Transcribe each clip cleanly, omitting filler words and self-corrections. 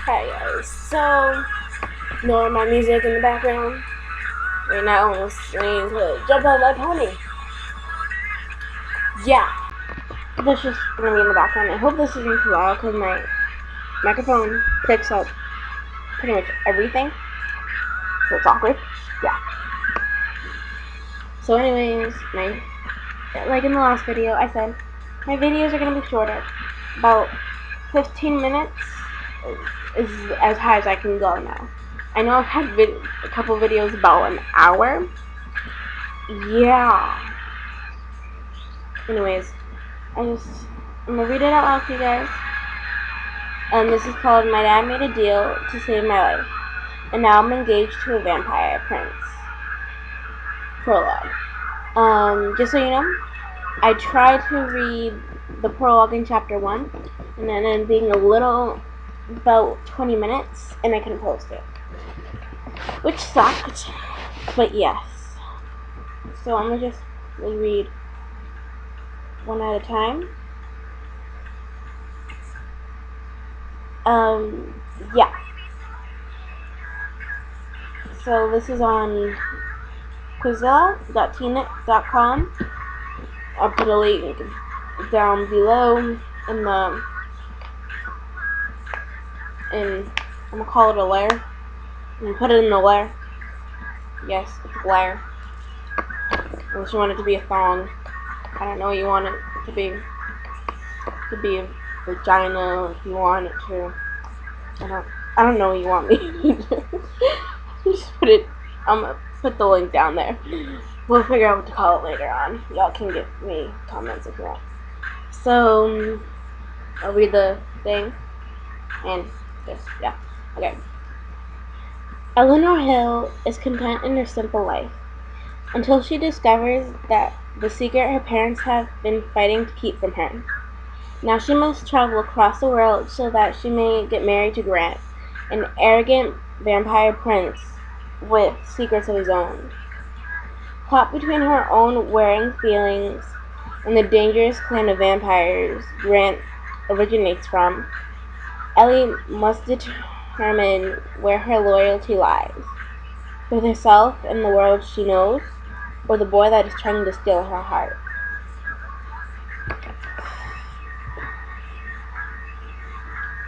Hi guys, so ignore my music in the background. Right now I'm listening to Jump on My Pony. Yeah, that's just gonna be in the background. I hope this isn't too loud because my microphone picks up pretty much everything, so it's awkward. Yeah. So anyways, like in the last video I said, my videos are gonna be shorter. About 15 minutes is as high as I can go now. I know I've had a couple videos about an hour. Yeah. Anyways, I'm gonna read it out loud for you guys. This is called My Dad Made a Deal to Save My Life, and now I'm engaged to a vampire prince. Prologue. Just so you know, I tried to read the prologue in chapter 1, and then it being a little, about 20 minutes, and I couldn't post it. Which sucked, but yes. So I'm gonna just read one at a time. Yeah. So this is on quizilla.tnet.com. I'll put a link down below in I'm gonna call it a layer. I'm gonna put it in the layer. Yes, it's a layer. Unless you want it to be a thong. I don't know what you want it to be. It could be a vagina if you want it to. I don't know what you want me to do. Just put it. I'm gonna put the link down there. We'll figure out what to call it later on. Y'all can give me comments if you want. So I'll read the thing and this. Yeah. Okay. Eleanor Hill is content in her simple life until she discovers that the secret her parents have been fighting to keep from her. Now she must travel across the world so that she may get married to Grant, an arrogant vampire prince with secrets of his own. Caught between her own wearing feelings and the dangerous clan of vampires Grant originates from, Ellie must determine where her loyalty lies, with herself and the world she knows, or the boy that is trying to steal her heart.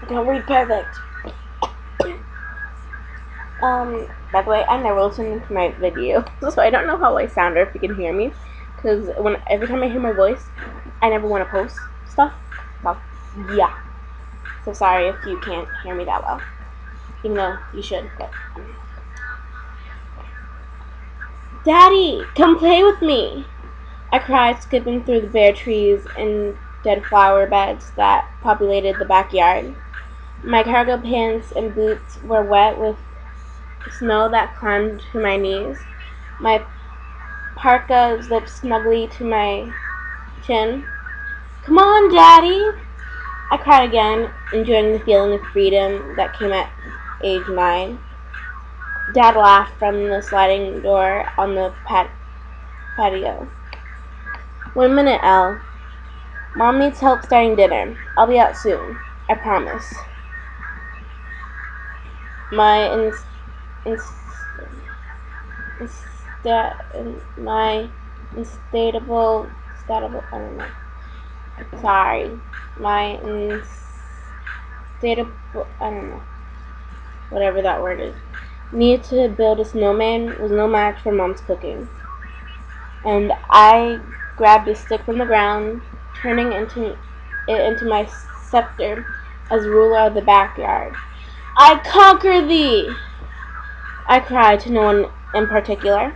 I can read perfect. By the way, I never listened to my video, so I don't know how I sound or if you can hear me, because every time I hear my voice, I never want to post stuff. Well, yeah. So sorry if you can't hear me that well, even though you should, but... Daddy, come play with me! I cried, skipping through the bare trees and dead flower beds that populated the backyard. My cargo pants and boots were wet with snow that climbed to my knees. My parka zipped snugly to my chin. Come on, Daddy! I cried again, enjoying the feeling of freedom that came at age 9. Dad laughed from the sliding door on the patio. 1 minute, Elle. Mom needs help starting dinner. I'll be out soon. I promise. My instatable, I don't know. Sorry. My instatable, I don't know. Whatever that word is. Need to build a snowman was no match for Mom's cooking. And I grabbed a stick from the ground, turning it into my scepter as ruler of the backyard. I conquer thee! I cried to no one in particular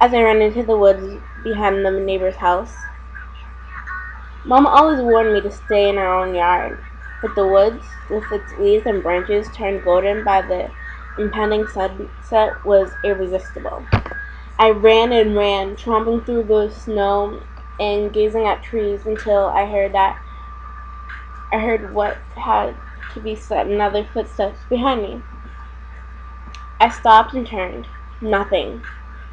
as I ran into the woods behind the neighbor's house. Mom always warned me to stay in our own yard, but the woods, with its leaves and branches turned golden by the impending sunset, was irresistible. I ran and ran, tromping through the snow and gazing at trees until I heard what had to be said and other footsteps behind me. I stopped and turned. Nothing.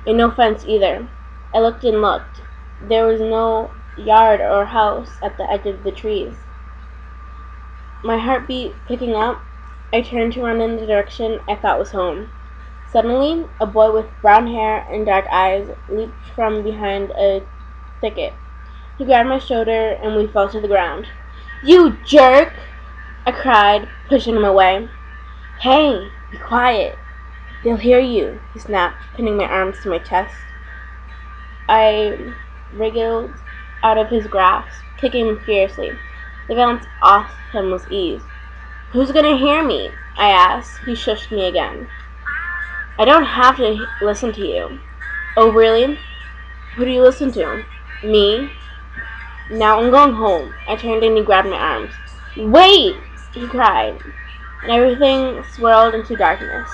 And no fence either. I looked and looked. There was no yard or house at the edge of the trees. My heartbeat picking up, I turned to run in the direction I thought was home. Suddenly, a boy with brown hair and dark eyes leaped from behind a thicket. He grabbed my shoulder and we fell to the ground. "You jerk!" I cried, pushing him away. "Hey, be quiet. They'll hear you," he snapped, pinning my arms to my chest. I wriggled out of his grasp, kicking him fiercely. The bounce off him was ease. "Who's gonna hear me?" I asked. He shushed me again. "I don't have to listen to you." "Oh, really? Who do you listen to?" "Me." "Now I'm going home." I turned and he grabbed my arms. "Wait!" he cried, and everything swirled into darkness.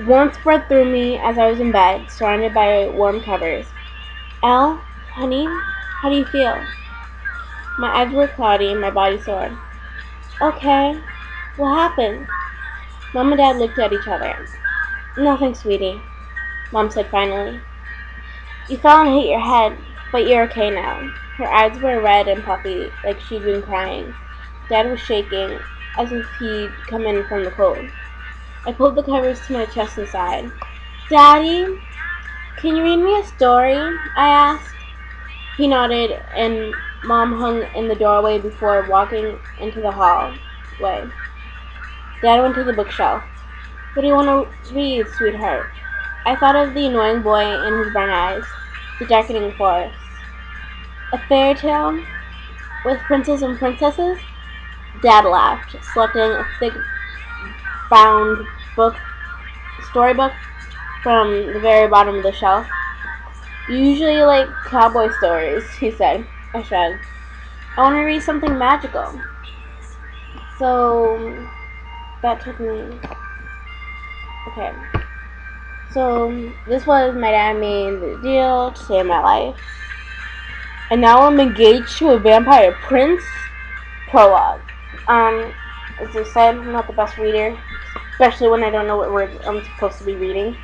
Warmth spread through me as I was in bed, surrounded by warm covers. "Elle, honey, how do you feel?" My eyes were cloudy and my body sore. "Okay. What happened?" Mom and Dad looked at each other. "Nothing, sweetie," Mom said finally. "You fell and hit your head, but you're okay now." Her eyes were red and puffy, like she'd been crying. Dad was shaking, as if he'd come in from the cold. I pulled the covers to my chest and sighed. "Daddy, can you read me a story?" I asked. He nodded, and Mom hung in the doorway before walking into the hallway. Dad went to the bookshelf. "What do you want to read, sweetheart?" I thought of the annoying boy and his brown eyes, the darkening forest. "A fairy tale with princes and princesses?" Dad laughed, selecting a thick bound storybook from the very bottom of the shelf. "You usually like cowboy stories," he said. I shrugged. "I want to read something magical." So that took me. Okay. So this was my dad made the deal to save my life. And now I'm engaged to a vampire prince. Prologue. As I said, I'm not the best reader, especially when I don't know what words I'm supposed to be reading.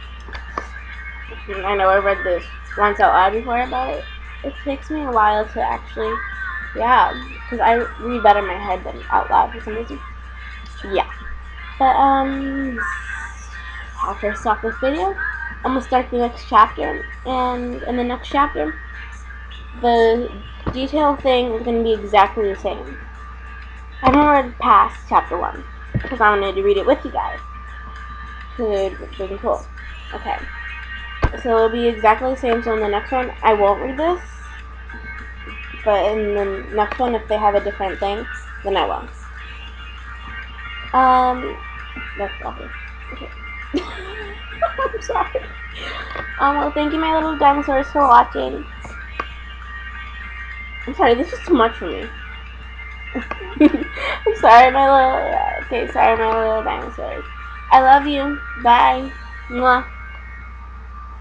I know I read this once out loud before, but it takes me a while to actually, because I read better in my head than out loud for some reason. Yeah. But, after I stop this video, I'm gonna start the next chapter, and in the next chapter, the detail thing is gonna be exactly the same. I haven't read past chapter 1, because I wanted to read it with you guys. Because it's been cool. Okay. So it'll be exactly the same, so in the next one, I won't read this, but in the next one, if they have a different thing, then I will. That's obvious. Okay. I'm sorry. Well, thank you, my little dinosaurs, for watching. I'm sorry, this is too much for me. I'm sorry, my little, sorry, my little dinosaurs. I love you. Bye. Mwah.